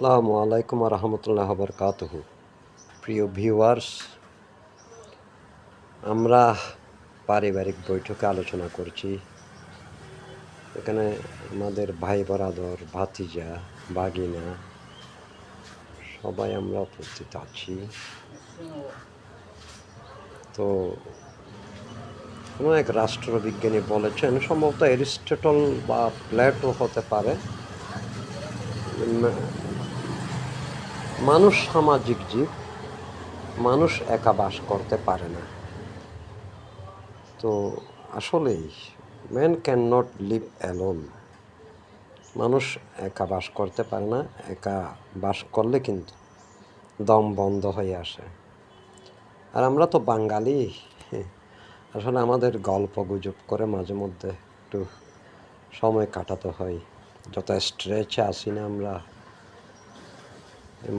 আসসালামু আলাইকুম রহমতুল্লাহ বরকাতুহু। প্রিয় ভিউয়ার্স, আমরা পারিবারিক বৈঠকে আলোচনা করছি। এখানে আমাদের ভাই বরাদর, ভাতিজা, ভাগিনা সবাই আমরা উপস্থিত আছি। তো কোনো এক রাষ্ট্রবিজ্ঞানী বলেছেন, সম্ভবত অ্যারিস্টটল বা প্লেটো হতে পারে, মানুষ সামাজিক জীব, মানুষ একা বাস করতে পারে না। তো আসলেই man can not live alone. মানুষ একা বাস করতে পারে না। একা বাস করলে কিন্তু দম বন্ধ হয়ে আসে। আর আমরা তো বাঙালি, আসলে আমাদের গল্প গুজব করে মাঝে মধ্যে একটু সময় কাটাতে হয়। যত স্ট্রেচে আসি না আমরা,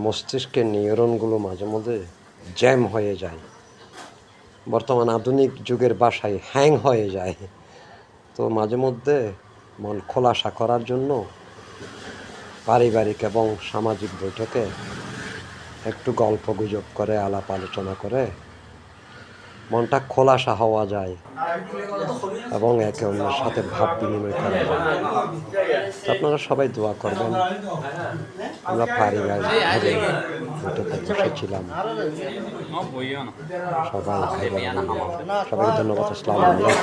মস্তিষ্কের নিউরনগুলো মাঝে মধ্যে জ্যাম হয়ে যায়। বর্তমান আধুনিক যুগের ভাষায় হ্যাং হয়ে যায়। তো মাঝে মধ্যে মন খোলাসা করার জন্য পারিবারিক এবং সামাজিক বৈঠকে একটু গল্প গুজব করে, আলাপ আলোচনা করে মনটা খোলাসা হওয়া যায় এবং একে অন্যের সাথে ভাব বিনিময় করা যায়। আপনারা সবাই দোয়া করবেন। আমরা পারিবারিকভাবে বৈঠকে বসেছিলাম। সবাই ভাই বোনেরা মিলে। সবাইকে ধন্যবাদ। আসসালামু আলাইকুম।